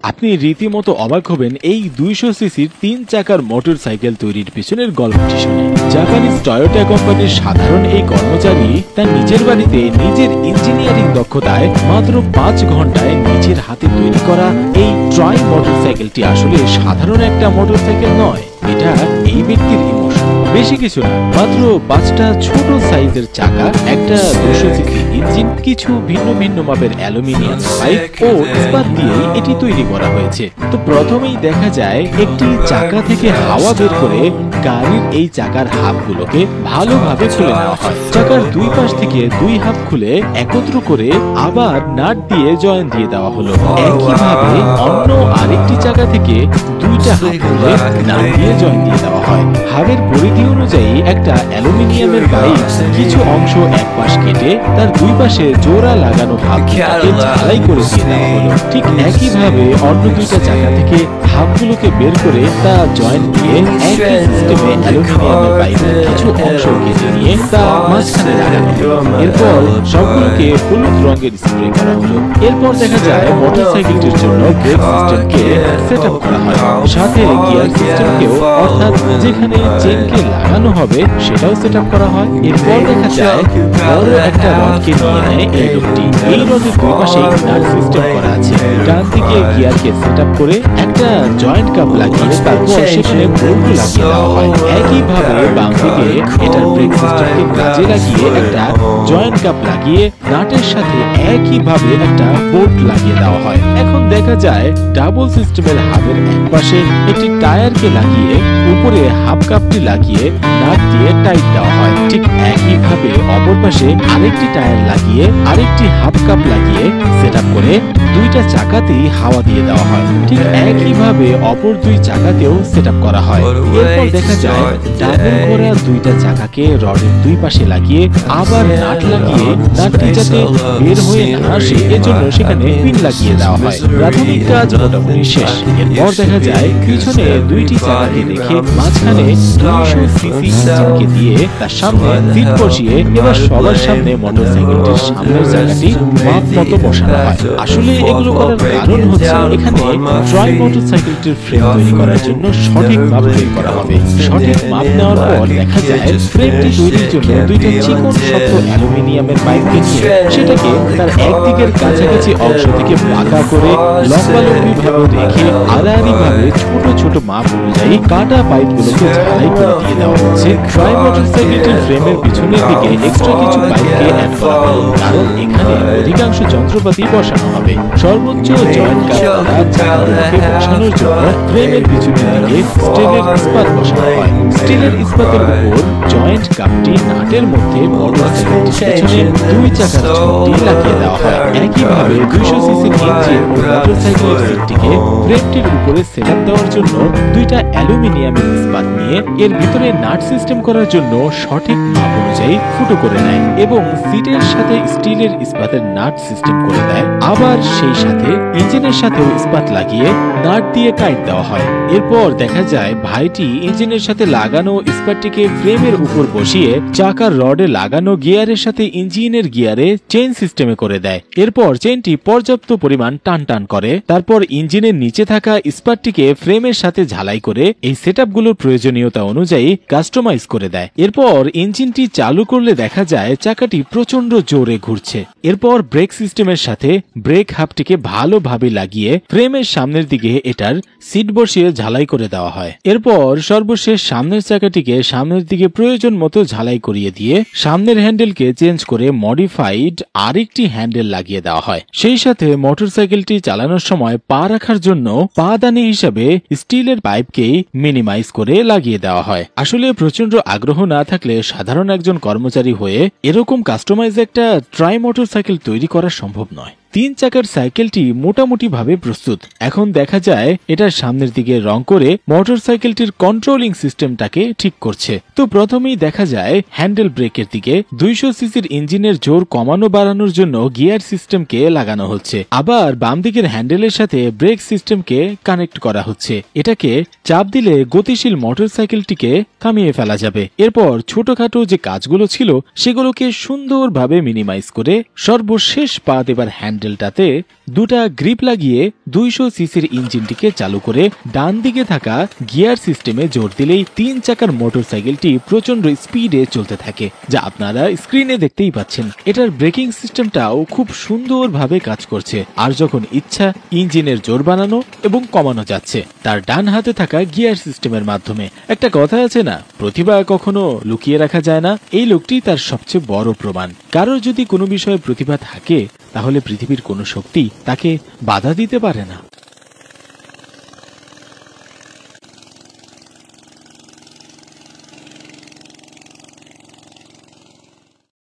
আপনি রীতিমতো অবাক হবেন এই 200 সিসির 3 চাকার মোটরসাইকেল তৈরির পিছনের গল্পটি শুনে। জাপানিজ টয়োটা কোম্পানির সাধারণ এই কর্মচারী তার নিজের বাড়িতে নিজের ইঞ্জিনিয়ারিং দক্ষতায় মাত্র 5 ঘন্টায় নিজের হাতে তৈরি করা এই ট্রাই মোটরসাইকেলটি আসলে সাধারণ একটা মোটরসাইকেল নয়, এটা এই ব্যক্তির ইমোশন। বেশি কিছু না, মাত্র 5টা ছোট সাইজের চাকা, একটা 200 সিসি ইঞ্জিন, কিছু ভিন্ন ভিন্ন মাপের অ্যালুমিনিয়াম পাইপ ও ইস্পাত দিয়ে এটি তৈরি করা হয়েছে। তো প্রথমেই দেখা যায় একটি চাকা থেকে হাওয়া বের করে গাড়ির এই চাকার হাবগুলোকে ভালোভাবে খুলে নেওয়া হয়। চাকার দুই পাশ থেকে দুই হাব খুলে একত্র করে আবার নাট দিয়ে জয়েন দিয়ে দেওয়া হলো। একইভাবে অন্য আরেকটি চাকা থেকে দুইটা হাব খুলে নাট দিয়ে জয়েন দিয়ে দেওয়া হয়। হাবের পরিধি অনুযায়ী একটা অ্যালুমিনিয়ামের পাইপ কিছু অংশ এক পাশ কেটে তার দুই পাশে জোড়া লাগানো হাবগুলোকে ঝালাই করে দিয়ে দেওয়া হলো। ঠিক একইভাবে অন্য দুইটা চাকা থেকে হাবগুলোকে বের করে তা জয়েন্ট দিয়ে একই সিস্টেমে অ্যালুমিনিয়ামের পাইপের কিছু অংশ কেটে নিয়ে তা মাঝখানে লাগানো হলো। এরপর সবগুলোকে হলুদ রঙের স্প্রে করা হলো। এরপর দেখা যায় মোটরসাইকেলটির জন্য ব্রেক সিস্টেমকে সেট আপ করা হয়, সাথে গিয়ার সিস্টেমকেও, অর্থাৎ যেখানে চেনকে লাগানো হবে সেটাও সেট আপ করা হয়। এরপর দেখা যায় বড় একটা রডকে নিয়ে নেয় এই লোকটি। এই রডের দুই পাশে নাট সিস্টেম করা আছে। ডান দিকে গিয়ারকে সেট আপ করে একটা জয়েন্ট কাপ লাগিয়ে তারপর সেখানে বোল্ট লাগিয়ে দেওয়া হয়। একইভাবে বাম দিকে এটার ব্রেক সিস্টেমকে কাজে লাগিয়ে একটা জয়েন্ট কাপ লাগিয়ে নাটের সাথে একইভাবে একটা বোল্ট লাগিয়ে দেওয়া হয়। এখন দেখা যায় ডাবল সিস্টেমের হাবের এক পাশে একটি টায়ারকে লাগিয়ে উপরে হাফ কাপটি লাগিয়ে নাট দিয়ে টাইট দেওয়া হয়। ঠিক একইভাবে অপর পাশে আরেকটি টায়ার লাগিয়ে আরেকটি হাফ কাপ লাগিয়ে সেট আপ করে দুইটা চাকাতেই হাওয়া দিয়ে দেওয়া হয়। ঠিক একইভাবে অপর দুই চাকাতেও সেট আপ করা হয়। এরপর দেখা যায় ডাবল করা দুইটা চাকাকে রডের দুই পাশে লাগিয়ে আবার নাট লাগিয়ে নাটটি যাতে বের হয়ে না আসে এজন্য সেখানে পিন লাগিয়ে দেওয়া হয়। প্রাথমিক কাজ মোটামুটি শেষ। এরপর দেখা যায় পিছনে দুইটি চাকাকে রেখে মাঝখানে 200 সিসি ইঞ্জিনকে দিয়ে তার সামনে সিট বসিয়ে এবার সবার সামনে মোটরসাইকেলটির সামনের জায়গাটি মাপ মতো বসানো হয়। আসলে এগুলো করার কারণ হচ্ছে এখানে ট্রাই মোটরসাইকেলটির ফ্রেম তৈরি করার জন্য সঠিক মাপ তৈরি করা হবে। সঠিক মাপ নেওয়ার পর দেখা যায় ফ্রেমটি তৈরির জন্য দুইটা চিকন শক্ত অ্যালুমিনিয়ামের পাইপকে নিয়ে সেটাকে তার একদিকের কাছাকাছি অংশ থেকে বাঁকা করে লম্বালম্বি ভাবে রেখে আড়াআড়ি ভাবে ছোট ছোট মাপ অনুযায়ী কাটা পাইপগুলোকে ঝালাই করে দিয়ে দেওয়া হচ্ছে। ট্রাই মোটরসাইকেলটির ফ্রেমের পিছনের দিকে এক্সট্রা কিছু পাইপকে অ্যাড করা হয়, কারণ এখানে অধিকাংশ যন্ত্রপাতি বসানো হবে। সর্বোচ্চ জয়েন্ট কাপ চাকাগুলোকে বসানোর জন্য ফ্রেমের পিছনের দিকে স্টিলের ইস্পাত বসানো হয়। স্টিলের ইস্পাতের উপর জয়েন্ট কাপটি নাটের মধ্যে মোটরসাইকেলটির পিছনে দুই চাকার ছোটটি লাগিয়ে দেওয়া হয়। একইভাবে 200 সিসির ইঞ্জিন ও মোটরসাইকেলের সিটটিকে ফ্রেমটির উপরে সেট আপ দেওয়ার জন্য দুইটা অ্যালুমিনিয়ামের ইস্পাত নিয়ে এর ভিতরে নাট সিস্টেম করার জন্য সঠিক মাপ অনুযায়ী ফুটো করে নেয় এবং সিটের সাথে স্টিলের ইস্পাতের নাট সিস্টেম করে দেয়। আবার সেই সাথে ইঞ্জিনের সাথেও ইস্পাত লাগিয়ে নাট দিয়ে টাইট দেওয়া হয়। এরপর দেখা যায় ভাইটি ইঞ্জিনের সাথে লাগানো ইস্পাতটিকে ফ্রেমের উপর বসিয়ে চাকার রডে লাগানো গিয়ারের সাথে ইঞ্জিনের গিয়ারে চেইন সিস্টেমে করে দেয়। এরপর চেইনটি পর্যাপ্ত পরিমাণ টান টান করে তারপর ইঞ্জিনের নিচে থাকা ইস্পাতটিকে ফ্রেমের সাথে ঝালাই করে এই সেটআপগুলোর প্রয়োজনীয়তা অনুযায়ী কাস্টমাইজ করে দেয়। এরপর ইঞ্জিনটি চালু করলে দেখা যায় চাকাটি প্রচন্ড জোরে ঘুরছে। এরপর ব্রেক সিস্টেমের সাথে ব্রেক হাবটিকে ভালোভাবে লাগিয়ে ফ্রেমের সামনের দিকে এটার সিট বসিয়ে ঝালাই করে দেওয়া হয়। এরপর সর্বশেষ সামনের চাকাটিকে সামনের দিকে প্রয়োজন মতো ঝালাই করিয়ে দিয়ে সামনের হ্যান্ডেলকে চেঞ্জ করে মডিফাইড আরেকটি হ্যান্ডেল লাগিয়ে দেওয়া হয়। সেই সাথে মোটরসাইকেলটি চালানোর সময় পা রাখার জন্য পাদানি হিসাবে স্টিলের পাইপকেই মিনিমাইজ করে লাগিয়ে দেওয়া হয়। আসলে প্রচন্ড আগ্রহ না থাকলে সাধারণ একজন কর্মচারী হয়ে এরকম কাস্টমাইজ একটা ট্রাই মোটরসাইকেল তৈরি করা সম্ভব নয়। 3 চাকার সাইকেলটি মোটামুটি ভাবে প্রস্তুত। এখন দেখা যায় এটার সামনের দিকে রং করে মোটরসাইকেলটির কন্ট্রোলিং সিস্টেমটাকে ঠিক করছে। তো প্রথমেই দেখা যায় হ্যান্ডেল ব্রেকের দিকে 200 সিসির ইঞ্জিনের জোর কমানো বাড়ানোর জন্য গিয়ার সিস্টেমকে লাগানো হচ্ছে। আবার বাম দিকের হ্যান্ডেলের সাথে ব্রেক সিস্টেমকে কানেক্ট করা হচ্ছে। এটাকে চাপ দিলে গতিশীল মোটরসাইকেলটিকে থামিয়ে ফেলা যাবে। এরপর ছোটখাটো যে কাজগুলো ছিল সেগুলোকে সুন্দরভাবে মিনিমাইজ করে সর্বশেষ পাত এবার হ্যান্ডেলটাতে দুটা গ্রিপ লাগিয়ে 200 সিসির ইঞ্জিনটিকে চালু করে ডান দিকে থাকা গিয়ার সিস্টেমে জোর দিলেই 3 চাকার মোটরসাইকেলটি প্রচন্ড স্পিডে চলতে থাকে, যা আপনারা স্ক্রিনে দেখতেই পাচ্ছেন। এটার ব্রেকিং সিস্টেমটাও খুব সুন্দরভাবে কাজ করছে, আর যখন ইচ্ছা ইঞ্জিনের জোর বাড়ানো এবং কমানো যাচ্ছে তার ডান হাতে থাকা গিয়ার সিস্টেমের মাধ্যমে। একটা কথা আছে না, প্রতিভা কখনো লুকিয়ে রাখা যায় না। এই লোকটি তার সবচেয়ে বড় প্রমাণ। কারোর যদি কোনো বিষয়ে প্রতিভা থাকে তাহলে পৃথিবীর কোনো শক্তি তাকে বাধা দিতে পারে না।